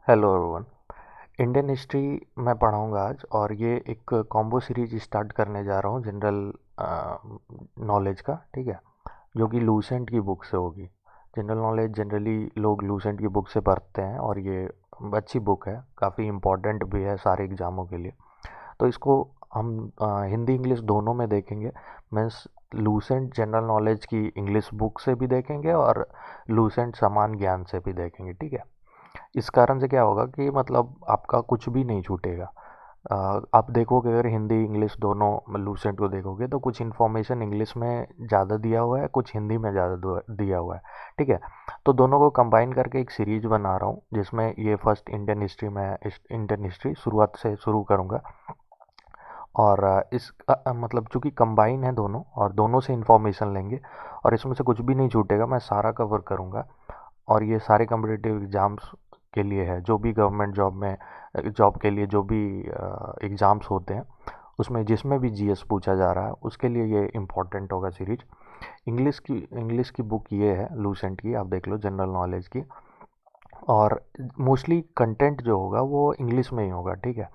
Hello everyone. Indian history मैं पढ़ाऊंगा आज, और ये एक कॉम्बो सीरीज स्टार्ट करने जा रहा हूँ जनरल नॉलेज का। ठीक है, जो कि लूसेंट की बुक से होगी। जनरल नॉलेज जनरली लोग लूसेंट की बुक से पढ़ते हैं, और ये अच्छी बुक है, काफ़ी इम्पोर्टेंट भी है सारे एग्ज़ामों के लिए। तो इसको हम हिंदी इंग्लिश दोनों में देखेंगे। मीन्स लूसेंट जनरल नॉलेज की इंग्लिश बुक से भी देखेंगे और लूसेंट समान ज्ञान से भी देखेंगे। ठीक है, इस कारण से क्या होगा कि मतलब आपका कुछ भी नहीं छूटेगा। आप देखोगे, अगर हिंदी इंग्लिश दोनों लूसेंट को देखोगे तो कुछ इन्फॉर्मेशन इंग्लिश में ज़्यादा दिया हुआ है, कुछ हिंदी में ज़्यादा दिया हुआ है। ठीक है, तो दोनों को कंबाइन करके एक सीरीज बना रहा हूँ, जिसमें ये फर्स्ट इंडियन हिस्ट्री में इंडियन हिस्ट्री शुरुआत से शुरू करूँगा। और मतलब चूँकि कंबाइन है दोनों, और दोनों से इन्फॉर्मेशन लेंगे, और इसमें से कुछ भी नहीं छूटेगा, मैं सारा कवर करूँगा। और ये सारे कम्पिटिटिव एग्ज़ाम्स के लिए है, जो भी गवर्नमेंट जॉब के लिए जो भी एग्ज़ाम्स होते हैं, उसमें जिसमें भी जीएस पूछा जा रहा है उसके लिए ये इम्पोर्टेंट होगा सीरीज। इंग्लिश की बुक ये है लूसेंट की, आप देख लो, जनरल नॉलेज की। और मोस्टली कंटेंट जो होगा वो इंग्लिश में ही होगा। ठीक है,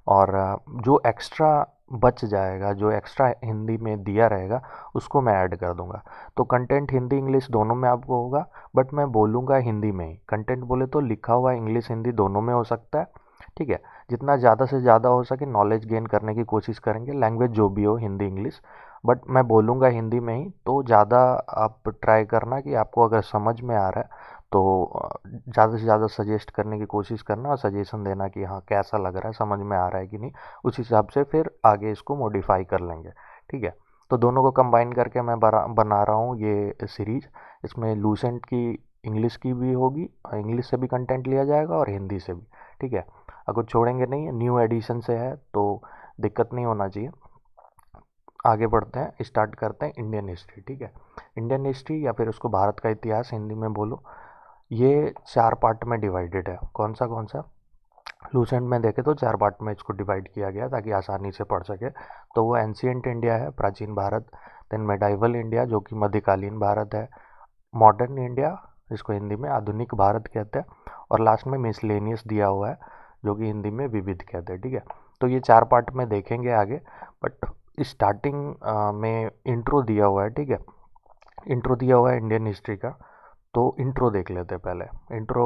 और जो एक्स्ट्रा बच जाएगा, जो एक्स्ट्रा हिंदी में दिया रहेगा, उसको मैं ऐड कर दूंगा। तो कंटेंट हिंदी इंग्लिश दोनों में आपको होगा, बट मैं बोलूँगा हिंदी में ही। कंटेंट बोले तो लिखा हुआ इंग्लिश हिंदी दोनों में हो सकता है। ठीक है, जितना ज़्यादा से ज़्यादा हो सके नॉलेज गेन करने की कोशिश करेंगे, लैंग्वेज जो भी हो, हिंदी इंग्लिश। बट मैं बोलूँगा हिंदी में ही, तो ज़्यादा आप ट्राई करना कि आपको अगर समझ में आ रहा है तो ज़्यादा से ज़्यादा सजेस्ट करने की कोशिश करना, और सजेशन देना कि हाँ कैसा लग रहा है, समझ में आ रहा है कि नहीं। उस हिसाब से फिर आगे इसको मॉडिफाई कर लेंगे। ठीक है, तो दोनों को कंबाइन करके मैं बना रहा हूँ ये सीरीज। इसमें लूसेंट की इंग्लिश की भी होगी, इंग्लिश से भी कंटेंट लिया जाएगा और हिंदी से भी। ठीक है, अगर छोड़ेंगे नहीं, न्यू एडिशन से है तो दिक्कत नहीं होना चाहिए। आगे बढ़ते हैं, स्टार्ट करते हैं इंडियन हिस्ट्री। ठीक है, इंडियन हिस्ट्री या फिर उसको भारत का इतिहास हिंदी में बोलो, ये 4 पार्ट में डिवाइडेड है। कौन सा लूसेंट में देखे तो 4 पार्ट में इसको डिवाइड किया गया ताकि आसानी से पढ़ सके। तो वो एंशियंट इंडिया है, प्राचीन भारत। देन मेडाइवल इंडिया, जो कि मध्यकालीन भारत है। मॉडर्न इंडिया, जिसको हिंदी में आधुनिक भारत कहते हैं। और लास्ट में मिसलेनियस दिया हुआ है, जो कि हिंदी में विविध कहते हैं। ठीक है, तो ये 4 पार्ट में देखेंगे आगे। बट स्टार्टिंग में इंट्रो दिया हुआ है। ठीक है, इंट्रो दिया हुआ है इंडियन हिस्ट्री का, तो इंट्रो देख लेते हैं पहले। इंट्रो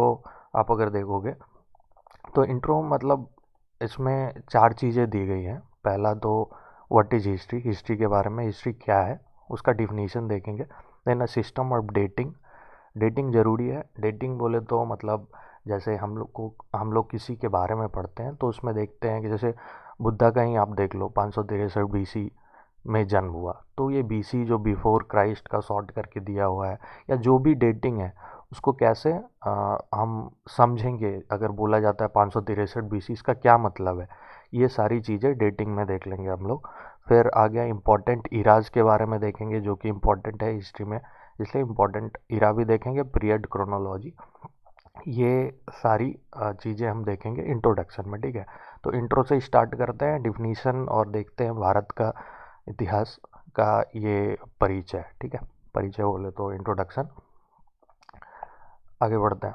आप अगर देखोगे तो इंट्रो मतलब इसमें 4 चीज़ें दी गई हैं। पहला तो व्हाट इज़ हिस्ट्री, हिस्ट्री के बारे में, हिस्ट्री क्या है उसका डिफिनीशन देखेंगे। Then a system of dating, dating ज़रूरी है। डेटिंग बोले तो मतलब जैसे हम लोग किसी के बारे में पढ़ते हैं तो उसमें देखते हैं कि जैसे बुद्धा का ही आप देख लो, 563 बीसी में जन्म हुआ, तो ये बीसी जो बिफोर क्राइस्ट का शॉर्ट करके दिया हुआ है, या जो भी डेटिंग है उसको कैसे हम समझेंगे। अगर बोला जाता है 563 बीसी, इसका क्या मतलब है, ये सारी चीज़ें डेटिंग में देख लेंगे हम लोग। फिर आ गया इम्पोर्टेंट इराज के बारे में देखेंगे, जो कि इम्पोर्टेंट है हिस्ट्री में, इसलिए इम्पोर्टेंट इरा भी देखेंगे। पीरियड, क्रोनोलॉजी, ये सारी चीज़ें हम देखेंगे इंट्रोडक्शन में। ठीक है, तो इंट्रो से स्टार्ट करते हैं, डिफिनीशन, और देखते हैं भारत का इतिहास का ये परिचय। ठीक है, परिचय बोले तो इंट्रोडक्शन। आगे बढ़ते हैं,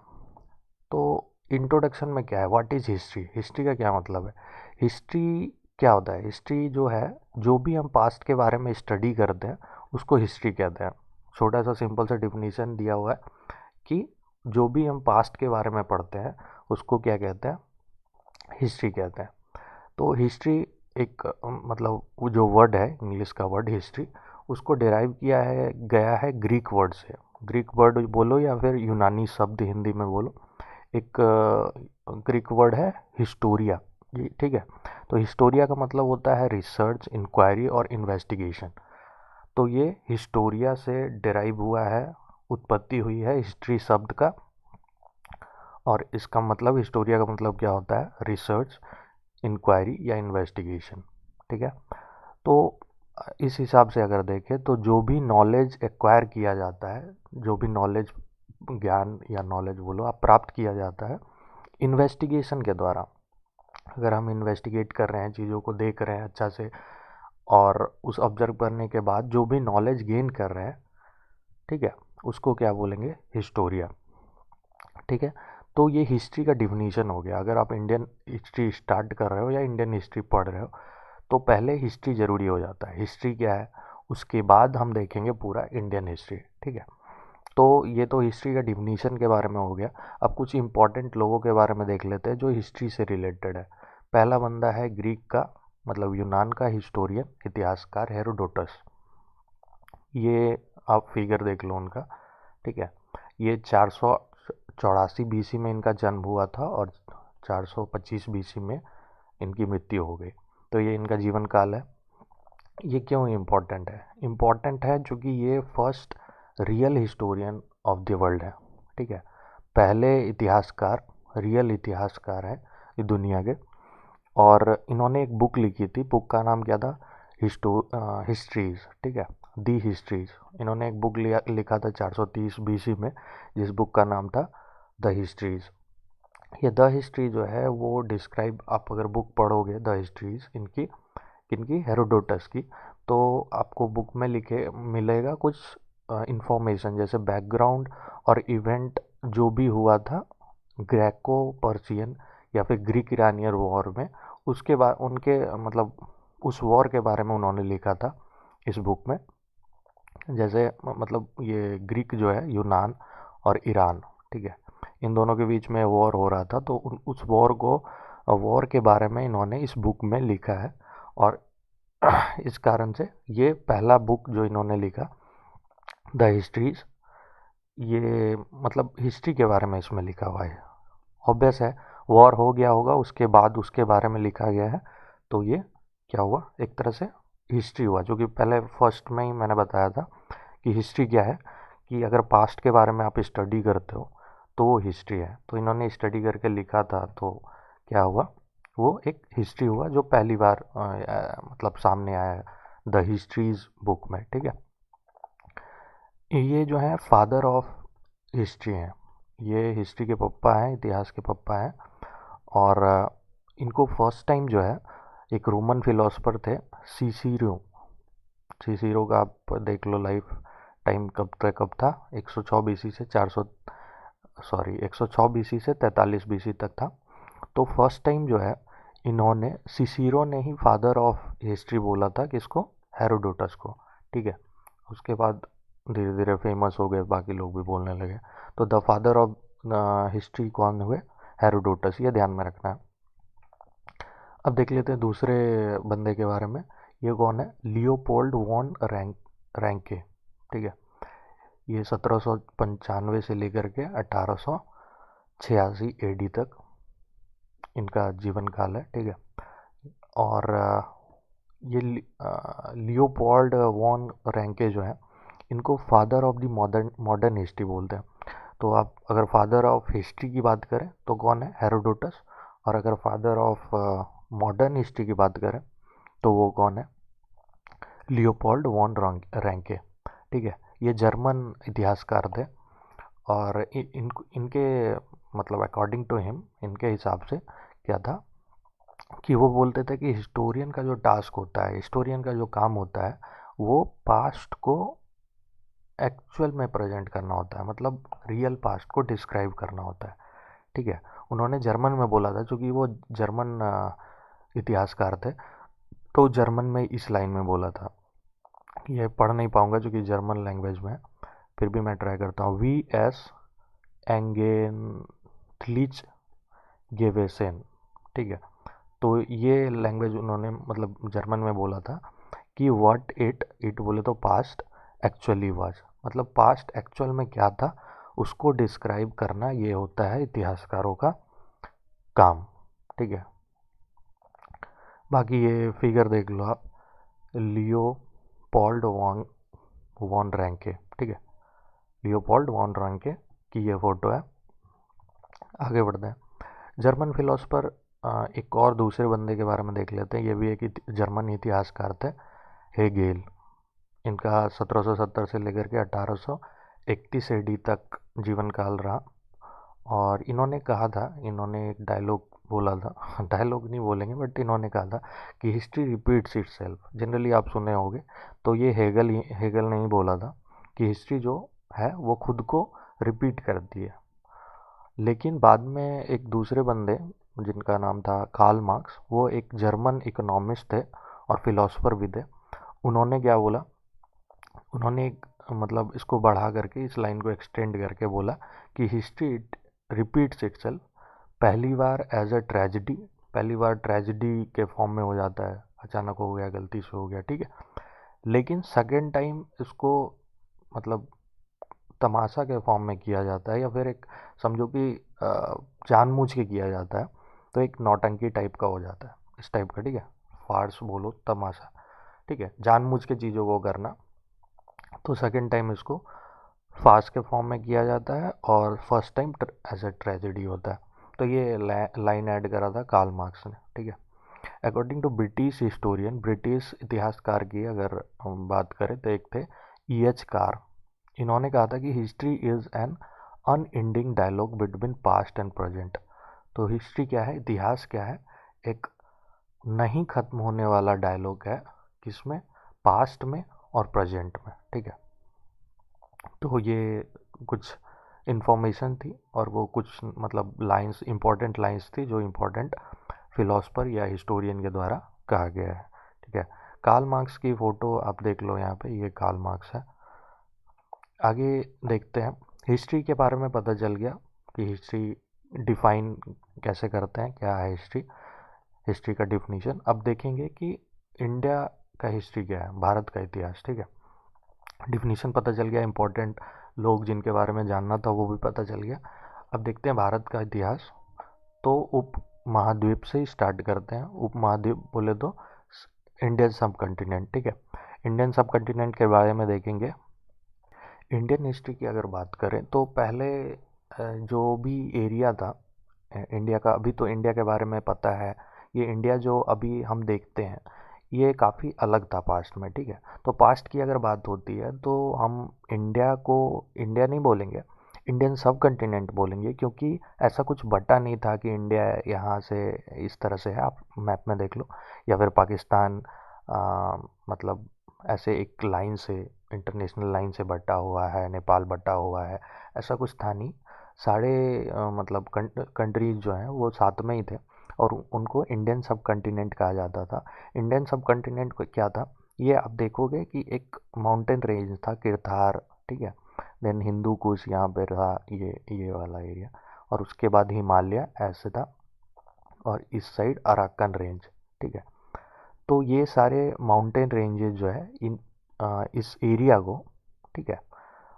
तो इंट्रोडक्शन में क्या है, व्हाट इज़ हिस्ट्री, हिस्ट्री का क्या मतलब है। हिस्ट्री क्या होता है, हिस्ट्री जो है, जो भी हम पास्ट के बारे में स्टडी करते हैं उसको हिस्ट्री कहते हैं। छोटा सा सिंपल सा डिफिनीशन दिया हुआ है कि जो भी हम पास्ट के बारे में पढ़ते हैं उसको क्या कहते हैं, हिस्ट्री कहते हैं। तो हिस्ट्री एक मतलब वो जो वर्ड है, इंग्लिश का वर्ड हिस्ट्री, उसको डिराइव किया है गया है ग्रीक वर्ड से। ग्रीक वर्ड बोलो या फिर यूनानी शब्द हिंदी में बोलो, एक ग्रीक वर्ड है हिस्टोरिया। जी, ठीक है, तो हिस्टोरिया का मतलब होता है रिसर्च, इंक्वायरी और इन्वेस्टिगेशन। तो ये हिस्टोरिया से डिराइव हुआ है, उत्पत्ति हुई है हिस्ट्री शब्द का। और इसका मतलब, हिस्टोरिया का मतलब क्या होता है, रिसर्च, इंक्वायरी या इन्वेस्टिगेशन। ठीक है, तो इस हिसाब से अगर देखें तो जो भी नॉलेज एक्वायर किया जाता है, जो भी नॉलेज, ज्ञान या नॉलेज बोलो आप, प्राप्त किया जाता है इन्वेस्टिगेशन के द्वारा। अगर हम इन्वेस्टिगेट कर रहे हैं, चीज़ों को देख रहे हैं अच्छा से, और उस ऑब्जर्व करने के बाद जो भी नॉलेज गेन कर रहे हैं, ठीक है, उसको क्या बोलेंगे, हिस्टोरिया। ठीक है, तो ये हिस्ट्री का डिफिनीशन हो गया। अगर आप इंडियन हिस्ट्री स्टार्ट कर रहे हो या इंडियन हिस्ट्री पढ़ रहे हो तो पहले हिस्ट्री ज़रूरी हो जाता है। हिस्ट्री क्या है, उसके बाद हम देखेंगे पूरा इंडियन हिस्ट्री, ठीक है। तो ये तो हिस्ट्री का डिफिनीशन के बारे में हो गया। अब कुछ इंपॉर्टेंट लोगों के बारे में देख लेते हैं जो हिस्ट्री से रिलेटेड है। पहला बंदा है ग्रीक का, मतलब यूनान का हिस्टोरियन, इतिहासकार हेरोडोटस। ये आप फिगर देख लो उनका, ठीक है। ये 484 बीसी में इनका जन्म हुआ था और 425 बीसी में इनकी मृत्यु हो गई। तो ये इनका जीवन काल है। ये क्यों इम्पोर्टेंट है? इम्पोर्टेंट है क्योंकि ये first real historian of the world है, ठीक है। पहले इतिहासकार, रियल इतिहासकार हैं ये दुनिया के। और इन्होंने एक बुक लिखी थी, बुक का नाम क्या था? हिस्ट्रीज, ठीक है, दी हिस्ट्रीज। इन्होंने एक बुक लिखा था 430 बीसी में, जिस बुक का नाम था द हिस्ट्रीज। ये द हिस्ट्री जो है वो डिस्क्राइब, आप अगर बुक पढ़ोगे द हिस्ट्रीज इनकी, किनकी? हेरोडोटस की, तो आपको बुक में लिखे मिलेगा कुछ इंफॉर्मेशन, जैसे बैकग्राउंड और इवेंट जो भी हुआ था ग्रेको पर्शियन या फिर ग्रीक इरानियन वॉर में, उसके बाद उनके मतलब उस वॉर के बारे में उन्होंने लिखा था इस बुक में। जैसे मतलब ये ग्रीक जो है, यूनान और ईरान, ठीक है, इन दोनों के बीच में वॉर हो रहा था, तो उस वॉर के बारे में इन्होंने इस बुक में लिखा है। और इस कारण से ये पहला बुक जो इन्होंने लिखा द हिस्ट्रीज, ये मतलब हिस्ट्री के बारे में इसमें लिखा हुआ है। ऑब्वियस है, वॉर हो गया होगा उसके बाद उसके बारे में लिखा गया है, तो ये क्या हुआ? एक तरह से हिस्ट्री हुआ। जो कि पहले फर्स्ट में ही मैंने बताया था कि हिस्ट्री क्या है, कि अगर पास्ट के बारे में आप स्टडी करते हो तो वो हिस्ट्री है। तो इन्होंने स्टडी करके लिखा था, तो क्या हुआ? वो एक हिस्ट्री हुआ जो पहली बार मतलब सामने आया है द हिस्ट्रीज बुक में, ठीक है। ये जो है फादर ऑफ हिस्ट्री हैं, ये हिस्ट्री के पप्पा हैं, इतिहास के पप्पा हैं। और इनको फर्स्ट टाइम जो है एक रोमन फिलोसफर थे, सीसीरो। सीसीरो का आप देख लो लाइफ टाइम कब था, 106 बीसी से 400, सॉरी 106 बीसी से 43 बीसी तक था। तो फर्स्ट टाइम जो है इन्होंने, सिसीरो ने ही फादर ऑफ हिस्ट्री बोला था किसको? हेरोडोटस को, ठीक है। उसके बाद धीरे धीरे फेमस हो गए, बाकी लोग भी बोलने लगे। तो द फादर ऑफ हिस्ट्री कौन हुए? हेरोडोटस, ये ध्यान में रखना है। अब देख लेते हैं दूसरे बंदे के बारे में। ये कौन है? लियोपोल्ड वॉन रैंके, ठीक है। ये 1795 से लेकर के 1886 एडी तक इनका जीवन काल है, ठीक है। और ये लियोपोल्ड वॉन रैंके जो है, इनको father of the modern history बोलते हैं। तो आप अगर फादर ऑफ हिस्ट्री की बात करें तो कौन है? हेरोडोटस। और अगर फादर ऑफ मॉडर्न हिस्ट्री की बात करें तो वो कौन है? लियोपोल्ड वॉन रैंके, ठीक है। ये जर्मन इतिहासकार थे। और इनके मतलब अकॉर्डिंग टू हिम, इनके हिसाब से क्या था कि वो बोलते थे कि हिस्टोरियन का जो टास्क होता है, हिस्टोरियन का जो काम होता है, वो पास्ट को एक्चुअल में प्रेजेंट करना होता है, मतलब रियल पास्ट को डिस्क्राइब करना होता है, ठीक है। उन्होंने जर्मन में बोला था क्योंकि वो जर्मन इतिहासकार थे, तो जर्मन में इस लाइन में बोला था। ये पढ़ नहीं पाऊंगा क्योंकि जर्मन लैंग्वेज में है, फिर भी मैं ट्राई करता हूँ। वी एस एंगेनथलिच गेवेसेन, ठीक है। तो ये लैंग्वेज उन्होंने मतलब जर्मन में बोला था कि व्हाट इट बोले तो पास्ट एक्चुअली वाज, मतलब पास्ट एक्चुअल में क्या था उसको डिस्क्राइब करना, ये होता है इतिहासकारों का काम, ठीक है। बाकी ये फिगर देख लो आप, लियोपोल्ड वॉन रैंके, ठीक है। लियोपोल्ड वॉन रैंके की ये फोटो है। आगे बढ़ते हैं। जर्मन फिलोसफर एक और दूसरे बंदे के बारे में देख लेते हैं। ये भी एक जर्मन इतिहासकार थे, हेगेल। इनका 1770 से लेकर के 1831 एडी तक जीवन काल रहा। और इन्होंने कहा था, इन्होंने एक डायलॉग बोला था डायलॉग नहीं बोलेंगे बट इन्होंने कहा था कि हिस्ट्री रिपीट्स इटसेल्फ। जनरली आप सुने होंगे, तो ये हेगल ने ही बोला था कि हिस्ट्री जो है वो खुद को रिपीट करती है। लेकिन बाद में एक दूसरे बंदे जिनका नाम था कार्ल मार्क्स, वो एक जर्मन इकोनॉमिस्ट थे और फिलोसोफर भी थे। उन्होंने क्या बोला, उन्होंने एक मतलब इसको बढ़ा करके, इस लाइन को एक्सटेंड करके बोला कि हिस्ट्री रिपीट्स इटसेल्फ। पहली बार एज अ ट्रेजिडी, पहली बार ट्रेजिडी के फॉर्म में हो जाता है, अचानक हो गया, गलती से हो गया, ठीक है। लेकिन सेकेंड टाइम इसको मतलब तमाशा के फॉर्म में किया जाता है, या फिर एक समझो कि जानबूझ के किया जाता है, तो एक नौटंकी टाइप का हो जाता है, इस टाइप का, ठीक है। फार्स बोलो, तमाशा, ठीक है, जानबूझ के चीज़ों को करना। तो सेकेंड टाइम इसको फार्स के फॉर्म में किया जाता है और first time as a tragedy होता है। तो ये लाइन ऐड करा था कार्ल मार्क्स ने, ठीक है। According to British historian, British इतिहासकार की अगर हम बात करें तो एक थे E.H. कार। इन्होंने कहा था कि history is an unending dialogue between past and present. तो हिस्ट्री क्या है, इतिहास क्या है, एक नहीं खत्म होने वाला डायलॉग है, किसमें, पास्ट में और प्रेजेंट में, ठीक है। तो ये कुछ इन्फॉर्मेशन थी और वो कुछ मतलब लाइंस, इंपॉर्टेंट लाइंस थी जो इम्पोर्टेंट फिलोसफर या हिस्टोरियन के द्वारा कहा गया है, ठीक है। कार्ल मार्क्स की फ़ोटो आप देख लो यहाँ पे, ये कार्ल मार्क्स है। आगे देखते हैं, हिस्ट्री के बारे में पता चल गया कि हिस्ट्री डिफाइन कैसे करते हैं, क्या है हिस्ट्री, हिस्ट्री का डिफिनीशन। अब देखेंगे कि इंडिया का हिस्ट्री क्या है, भारत का इतिहास, ठीक है। डिफिनीशन पता चल गया, इंपॉर्टेंट लोग जिनके बारे में जानना था वो भी पता चल गया। अब देखते हैं भारत का इतिहास। तो उप महाद्वीप से ही स्टार्ट करते हैं। उप महाद्वीप बोले तो इंडियन सब कंटिनेंट, ठीक है। इंडियन सब कंटिनेंट के बारे में देखेंगे। इंडियन हिस्ट्री की अगर बात करें तो पहले जो भी एरिया था इंडिया का, अभी तो इंडिया के बारे में पता है, ये इंडिया जो अभी हम देखते हैं ये काफ़ी अलग था पास्ट में, ठीक है। तो पास्ट की अगर बात होती है तो हम इंडिया को इंडिया नहीं बोलेंगे, इंडियन सब कंटिनेंट बोलेंगे, क्योंकि ऐसा कुछ बटा नहीं था कि इंडिया यहाँ से इस तरह से है, आप मैप में देख लो, या फिर पाकिस्तान मतलब ऐसे एक लाइन से, इंटरनेशनल लाइन से बटा हुआ है, नेपाल बटा हुआ है, ऐसा कुछ था नहीं। सारे मतलब कंट्रीज जो हैं वो साथ में ही थे और उनको इंडियन सब कंटिनेंट कहा जाता था। इंडियन सब कंटिनेंट क्या था, ये आप देखोगे कि एक माउंटेन रेंज था, किरथार, ठीक है। देन हिंदू कुश यहाँ पे रहा, ये वाला एरिया, और उसके बाद हिमालय ऐसे था, और इस साइड अराकन रेंज, ठीक है। तो ये सारे माउंटेन रेंजेस जो है इस एरिया को, ठीक है,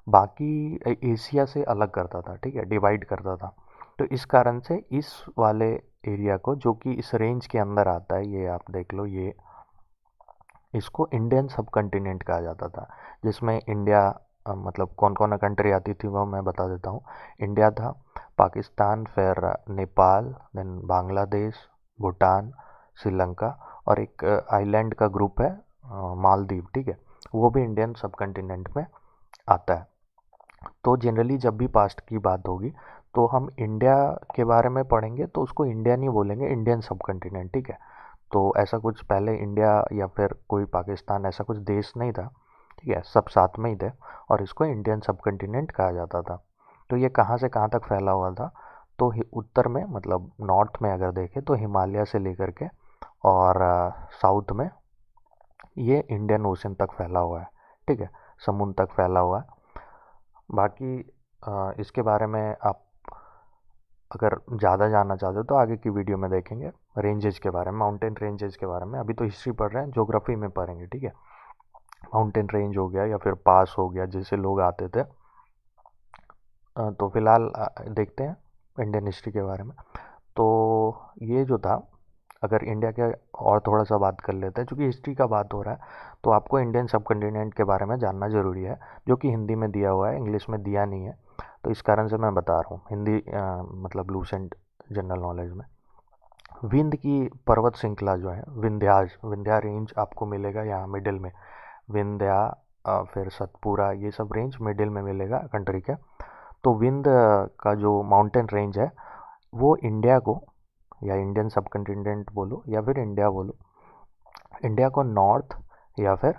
बाकी एशिया से अलग करता था, ठीक है, डिवाइड करता था। तो इस कारण से इस वाले एरिया को, जो कि इस रेंज के अंदर आता है, ये आप देख लो, ये इसको इंडियन सब कंटिनेंट कहा जाता था, जिसमें इंडिया मतलब कौन कौन कंट्री आती थी वो मैं बता देता हूँ। इंडिया था, पाकिस्तान, फिर नेपाल, देन बांग्लादेश, भूटान, श्रीलंका, और एक आइलैंड का ग्रुप है मालदीव, ठीक है, वो भी इंडियन सब कंटिनेंट में आता है। तो जनरली जब भी पास्ट की बात होगी तो हम इंडिया के बारे में पढ़ेंगे तो उसको इंडिया नहीं बोलेंगे, इंडियन सब कंटिनेंट, ठीक है। तो ऐसा कुछ पहले इंडिया या फिर कोई पाकिस्तान ऐसा कुछ देश नहीं था, ठीक है, सब साथ में ही थे, और इसको इंडियन सब कंटिनेंट कहा जाता था। तो ये कहाँ से कहाँ तक फैला हुआ था, तो उत्तर में मतलब नॉर्थ में अगर देखें तो हिमालय से लेकर के, और साउथ में ये इंडियन ओशन तक फैला हुआ है, ठीक है, समुद्र तक फैला हुआ है। बाकी इसके बारे में आप अगर ज़्यादा जानना चाहते हो तो आगे की वीडियो में देखेंगे रेंजेस के बारे में, माउंटेन रेंजेस के बारे में। अभी तो हिस्ट्री पढ़ रहे हैं, ज्योग्राफी में पढ़ेंगे, ठीक है। माउंटेन रेंज हो गया या फिर पास हो गया, जिससे लोग आते थे। तो फिलहाल देखते हैं इंडियन हिस्ट्री के बारे में। तो ये जो था, अगर इंडिया के और थोड़ा सा बात कर लेते हैं, क्योंकि हिस्ट्री का बात हो रहा है तो आपको इंडियन सब कंटिनेंट के बारे में जानना ज़रूरी है, जो कि हिंदी में दिया हुआ है, इंग्लिश में दिया नहीं है। तो इस कारण से मैं बता रहा हूँ हिंदी मतलब लूसेंट जनरल नॉलेज में। विंध्य की पर्वत श्रृंखला जो है, विंध्या रेंज आपको मिलेगा यहाँ मिडिल में, विंध्या फिर सतपुरा, ये सब रेंज मिडिल में मिलेगा कंट्री के। तो विंध्य का जो माउंटेन रेंज है वो इंडिया को, या इंडियन सब कंटिनेंट बोलो या फिर इंडिया बोलो, इंडिया को नॉर्थ या फिर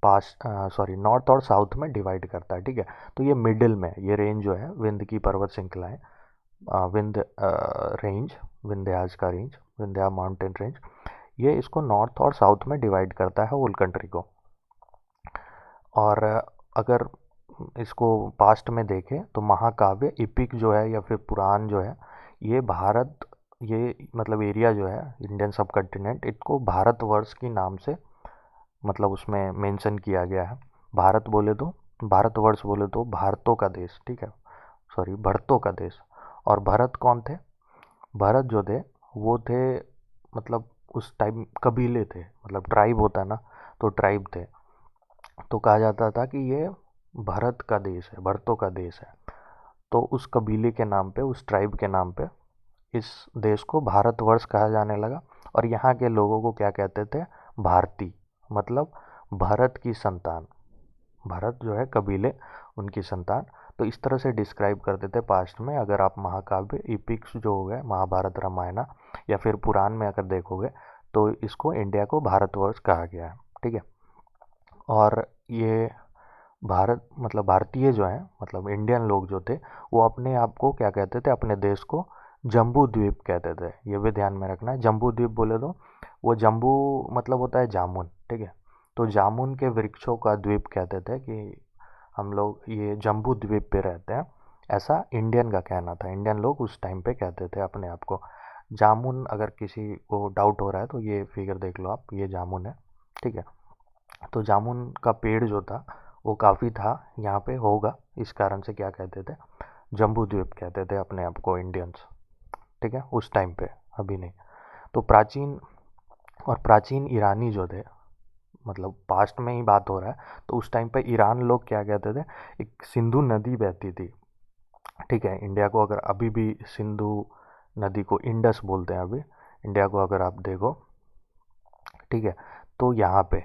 पास सॉरी नॉर्थ और साउथ में डिवाइड करता है, ठीक है। तो ये मिडिल में ये रेंज जो है विंध्य की पर्वत श्रृंखला है, विंध्य रेंज, विंध्याज का रेंज, विंध्या माउंटेन रेंज, ये इसको नॉर्थ और साउथ में डिवाइड करता है होल कंट्री को। और अगर इसको पास्ट में देखें तो महाकाव्य इपिक जो है या फिर पुराण जो है, ये भारत, ये मतलब एरिया जो है इंडियन सब कॉन्टिनेंट, इसको भारतवर्ष की नाम से मतलब उसमें मेंशन किया गया है। भारत बोले तो, भारतवर्ष बोले तो भारतों का देश, ठीक है, सॉरी भरतों का देश। और भरत कौन थे? भरत जो थे वो थे मतलब उस टाइम कबीले थे, मतलब ट्राइब होता है ना, तो ट्राइब थे। तो कहा जाता था कि ये भरत का देश है, भरतों का देश है। तो उस कबीले के नाम पे, उस ट्राइब के नाम पे इस देश को भारतवर्ष कहा जाने लगा। और यहाँ के लोगों को क्या कहते थे? भारती, मतलब भरत की संतान। भरत जो है कबीले, उनकी संतान। तो इस तरह से डिस्क्राइब करते थे पास्ट में। अगर आप महाकाव्य इपिक्स जो हो गए, महाभारत रामायण या फिर पुराण में अगर देखोगे तो इसको इंडिया को भारतवर्ष कहा गया है, ठीक है। और ये भारत मतलब भारतीय जो है, मतलब इंडियन लोग जो थे, वो अपने आप को क्या कहते थे? अपने देश को जम्बू द्वीप कहते थे। ये भी ध्यान में रखना है। जम्बू द्वीप बोले तो वो जम्बू मतलब होता है जामुन, ठीक है। तो जामुन के वृक्षों का द्वीप कहते थे कि हम लोग ये जम्बू द्वीप पे रहते हैं। ऐसा इंडियन का कहना था। इंडियन लोग उस टाइम पे कहते थे अपने आप को जामुन। अगर किसी को डाउट हो रहा है तो ये फिगर देख लो आप, ये जामुन है, ठीक है। तो जामुन का पेड़ जो था वो काफ़ी था यहाँ पे होगा, इस कारण से क्या कहते थे? जम्बू द्वीप कहते थे अपने आप को इंडियंस, ठीक है, उस टाइम पे, अभी नहीं। तो प्राचीन और प्राचीन ईरानी जो थे, मतलब पास्ट में ही बात हो रहा है, तो उस टाइम पे ईरान लोग क्या कहते थे? एक सिंधु नदी बहती थी, ठीक है। इंडिया को अगर अभी भी सिंधु नदी को इंडस बोलते हैं अभी, इंडिया को अगर आप देखो, ठीक है। तो यहाँ पे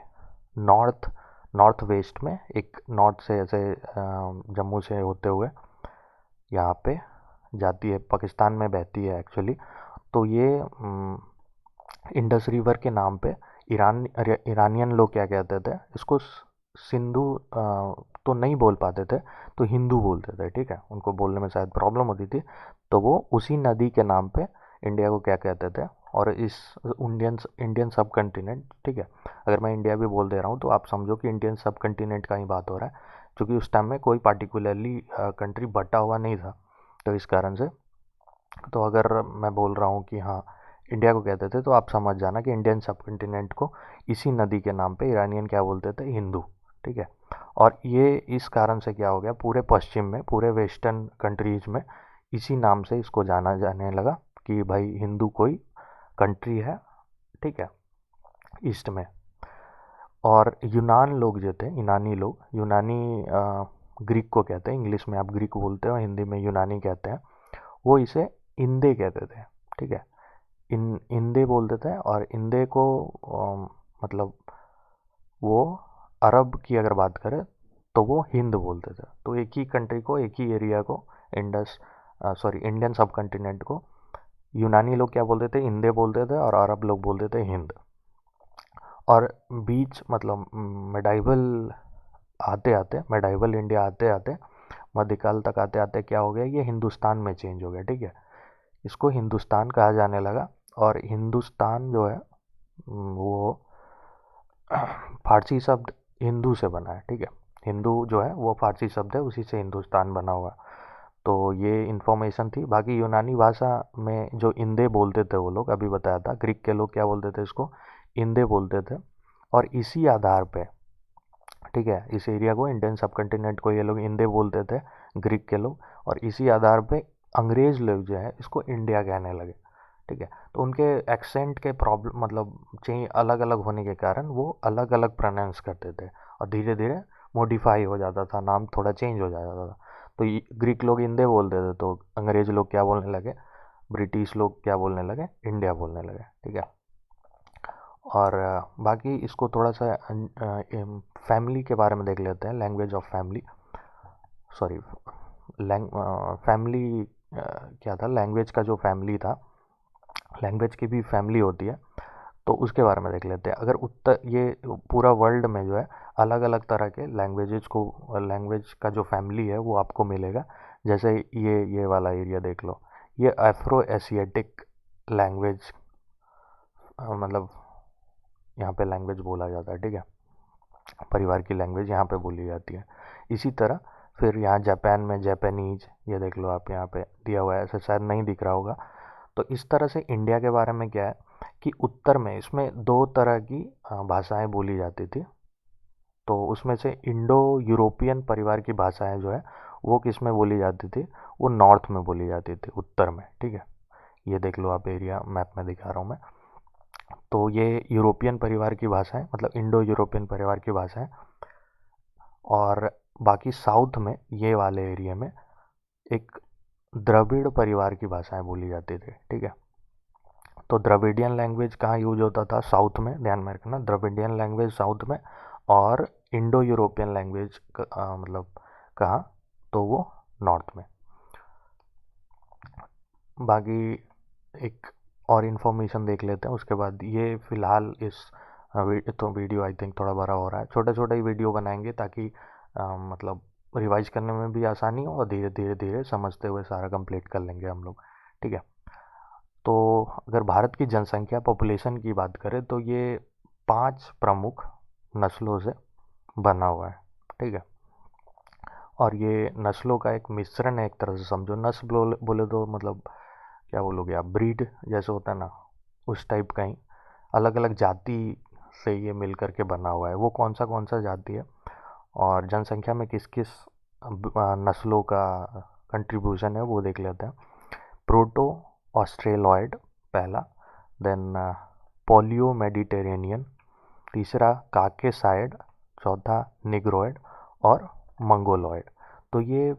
नॉर्थ नॉर्थ वेस्ट में एक नॉर्थ से ऐसे जम्मू से होते हुए यहाँ पे जाती है, पाकिस्तान में बहती है एक्चुअली। तो ये इंडस रिवर के नाम पे ईरानियन लोग क्या कहते थे इसको? सिंधु तो नहीं बोल पाते थे, तो हिंदू बोलते थे, ठीक है। उनको बोलने में शायद प्रॉब्लम होती थी, तो वो उसी नदी के नाम पे इंडिया को क्या कहते थे। और इस इंडियन इंडियन सब कंटिनेंट, ठीक है, अगर मैं इंडिया भी बोल दे रहा हूँ तो आप समझो कि इंडियन सब कंटिनेंट का ही बात हो रहा है, क्योंकि उस टाइम में कोई पार्टिकुलरली कंट्री बटा हुआ नहीं था। तो इस कारण से, तो अगर मैं बोल रहा हूँ कि हाँ इंडिया को कहते थे, तो आप समझ जाना कि इंडियन सब कंटिनेंट को इसी नदी के नाम पे ईरानियन क्या बोलते थे? हिंदू, ठीक है। और ये इस कारण से क्या हो गया, पूरे पश्चिम में, पूरे वेस्टर्न कंट्रीज में इसी नाम से इसको जाना जाने लगा कि भाई हिंदू कोई कंट्री है, ठीक है, ईस्ट में। और यूनान लोग जो थे, यूनानी लोग, यूनानी ग्रीक को कहते हैं, इंग्लिश में आप ग्रीक बोलते हो, हिंदी में यूनानी कहते हैं। वो इसे इंदे कहते थे, ठीक है। इंदे बोलते थे। और इंदे को मतलब वो अरब की अगर बात करें तो वो हिंद बोलते थे। तो एक ही कंट्री को, एक ही एरिया को, इंडस सॉरी इंडियन सब कंटिनेंट को यूनानी लोग क्या बोलते थे? इंदे बोलते थे, और अरब लोग बोलते थे हिंद। और बीच मतलब मेडाइवल आते आते, मेडाइवल इंडिया आते आते, मध्यकाल तक आते आते क्या हो गया, ये हिंदुस्तान में चेंज हो गया, ठीक है। इसको हिंदुस्तान कहा जाने लगा। और हिंदुस्तान जो है वो फारसी शब्द हिंदू से बना है, ठीक है। हिंदू जो है वो फारसी शब्द है, उसी से हिंदुस्तान बना हुआ है। तो ये इन्फॉर्मेशन थी। बाकी यूनानी भाषा में जो इंदे बोलते थे वो लोग, अभी बताया था, ग्रीक के लोग क्या बोलते थे इसको? इंदे बोलते थे। और इसी आधार पे, ठीक है, इस एरिया को, इंडियन सब कंटिनेंट को, ये लोग इंदे बोलते थे, ग्रीक के लोग। और इसी आधार पे अंग्रेज लोग जो है इसको इंडिया कहने लगे, ठीक है। तो उनके एक्सेंट के प्रॉब्लम मतलब चेंज अलग अलग होने के कारण वो अलग अलग प्रोनाउंस करते थे, और धीरे धीरे मॉडिफाई हो जाता था, नाम थोड़ा चेंज हो जाता था। तो ग्रीक लोग इंदे बोलते थे, तो अंग्रेज लोग क्या बोलने लगे, ब्रिटिश लोग क्या बोलने लगे? इंडिया बोलने लगे, ठीक है। और बाकी इसको थोड़ा सा फैमिली के बारे में देख लेते हैं, language of family, sorry family क्या था, लैंग्वेज का जो फैमिली था, लैंग्वेज की भी फैमिली होती है, तो उसके बारे में देख लेते हैं। अगर उत्तर ये पूरा वर्ल्ड में जो है अलग अलग तरह के लैंग्वेजेस को, लैंग्वेज का जो फैमिली है वो आपको मिलेगा। जैसे ये वाला एरिया देख लो, ये अफ्रो एशियाटिक लैंग्वेज, मतलब यहाँ पे लैंग्वेज बोला जाता है, ठीक है। परिवार की लैंग्वेज यहाँ पे बोली जाती है। इसी तरह फिर यहाँ जापान में जापानीज, ये देख लो आप, यहाँ पे दिया हुआ है, ऐसे शायद नहीं दिख रहा होगा। तो इस तरह से इंडिया के बारे में क्या है कि उत्तर में इसमें दो तरह की भाषाएं बोली जाती थी। तो उसमें से इंडो यूरोपियन परिवार की भाषाएं जो है वो किस में बोली जाती थी, वो नॉर्थ में बोली जाती थी, उत्तर में, ठीक है। ये देख लो आप, एरिया मैप में दिखा रहा हूँ मैं। तो ये यूरोपियन परिवार की भाषा है, मतलब इंडो यूरोपियन परिवार की भाषा है। और बाकी साउथ में ये वाले एरिया में एक द्रविड़ परिवार की भाषाएं बोली जाती थी, ठीक है। तो द्रविडियन लैंग्वेज कहाँ यूज होता था, साउथ में, ध्यान में रखना, द्रविडियन लैंग्वेज साउथ में, और इंडो यूरोपियन लैंग्वेज मतलब कहाँ, तो वो नॉर्थ में। बाकी एक और इन्फॉर्मेशन देख लेते हैं उसके बाद। ये फ़िलहाल इस तो वीडियो आई थिंक थोड़ा बड़ा हो रहा है, छोटा छोटा ही वीडियो बनाएंगे ताकि मतलब रिवाइज करने में भी आसानी हो और धीरे धीरे धीरे समझते हुए सारा कंप्लीट कर लेंगे हम लोग, ठीक है। तो अगर भारत की जनसंख्या पॉपुलेशन की बात करें तो ये 5 प्रमुख नस्लों से बना हुआ है, ठीक है। और ये नस्लों का एक मिश्रण है, एक तरह से समझो। नस्ल बोले तो मतलब क्या बोलोगे आप, ब्रीड जैसे होता है ना, उस टाइप का ही। अलग अलग जाति से ये मिल करके बना हुआ है। वो कौन सा जाति है और जनसंख्या में किस किस नस्लों का कंट्रीब्यूशन है वो देख लेते हैं। प्रोटो ऑस्ट्रेलॉयड पहला, देन पोलियो मेडिटेरेनियन, तीसरा काकेसाइड, चौथा निग्रोइड और मंगोलॉयड। तो ये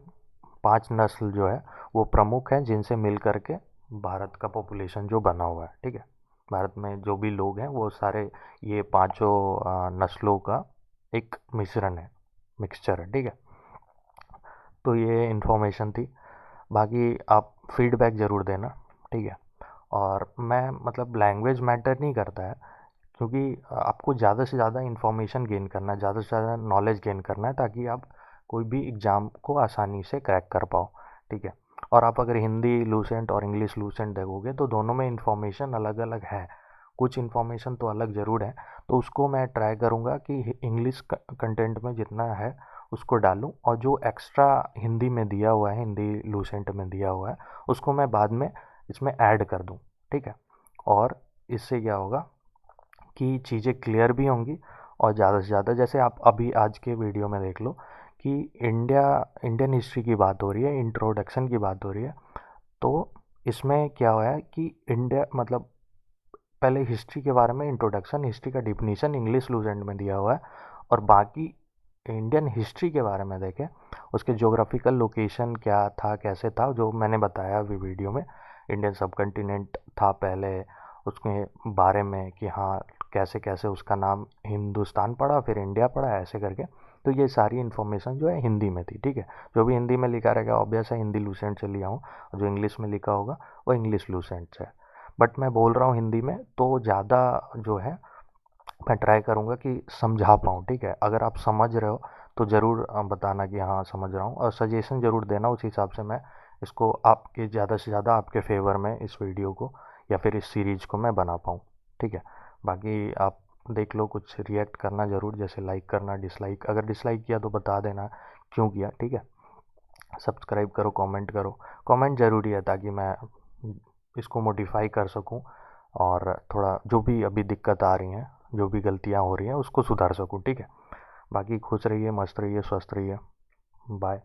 5 नस्ल जो है वो प्रमुख हैं जिनसे मिल करके भारत का पॉपुलेशन जो बना हुआ है, ठीक है। भारत में जो भी लोग हैं वो सारे ये पांचों नस्लों का एक मिश्रण है, मिक्सचर है, ठीक है। तो ये इन्फॉर्मेशन थी। बाकी आप फीडबैक ज़रूर देना, ठीक है। और मैं मतलब लैंग्वेज मैटर नहीं करता है, क्योंकि आपको ज़्यादा से ज़्यादा इन्फॉर्मेशन गेन करना है, ज़्यादा से ज़्यादा नॉलेज गेन करना है, ताकि आप कोई भी एग्ज़ाम को आसानी से क्रैक कर पाओ, ठीक है। और आप अगर हिंदी लूसेंट और इंग्लिश लूसेंट देखोगे तो दोनों में इन्फॉर्मेशन अलग अलग है, कुछ इन्फॉर्मेशन तो अलग ज़रूर है। तो उसको मैं ट्राई करूँगा कि इंग्लिश कंटेंट में जितना है उसको डालूँ, और जो एक्स्ट्रा हिंदी में दिया हुआ है, हिंदी लूसेंट में दिया हुआ है, उसको मैं बाद में इसमें ऐड कर दूँ, ठीक है। और इससे क्या होगा कि चीज़ें क्लियर भी होंगी, और ज़्यादा से ज़्यादा, जैसे आप अभी आज के वीडियो में देख लो कि इंडियन हिस्ट्री की बात हो रही है, इंट्रोडक्शन की बात हो रही है। तो इसमें क्या हुआ है कि इंडिया मतलब पहले हिस्ट्री के बारे में इंट्रोडक्शन, हिस्ट्री का डिफिनीशन इंग्लिश लूसेंट में दिया हुआ है, और बाकी इंडियन हिस्ट्री के बारे में देखें, उसके जोग्राफिकल लोकेशन क्या था, कैसे था, जो मैंने बताया अभी वीडियो में। इंडियन सब कॉन्टिनेंट था पहले, उसके बारे में कि हाँ कैसे कैसे उसका नाम हिंदुस्तान पड़ा, फिर इंडिया पड़ा, ऐसे करके। तो ये सारी इन्फॉर्मेशन जो है हिंदी में थी, ठीक है। जो भी हिंदी में लिखा रहेगा ऑब्वियस है हिंदी लूसेंट से लिया हूँ, और जो इंग्लिश में लिखा होगा वो इंग्लिश लूसेंट से है। बट मैं बोल रहा हूँ हिंदी में, तो ज़्यादा जो है मैं ट्राई करूँगा कि समझा पाऊँ, ठीक है। अगर आप समझ रहे हो तो ज़रूर बताना कि हाँ समझ रहा हूँ, और सजेशन ज़रूर देना, उस हिसाब से मैं इसको आपके ज़्यादा से ज़्यादा आपके फेवर में इस वीडियो को या फिर इस सीरीज़ को मैं बना पाऊँ, ठीक है। बाकी आप देख लो, कुछ रिएक्ट करना ज़रूर, जैसे लाइक करना, डिसलाइक, अगर डिसलाइक किया तो बता देना क्यों किया, ठीक है। सब्सक्राइब करो, कमेंट करो। कमेंट ज़रूरी है ताकि मैं इसको मॉडिफाई कर सकूं, और थोड़ा जो भी अभी दिक्कत आ रही हैं, जो भी गलतियां हो रही हैं, उसको सुधार सकूं, ठीक है। बाकी खुश रहिए, मस्त रहिए, स्वस्थ रहिए। बाय।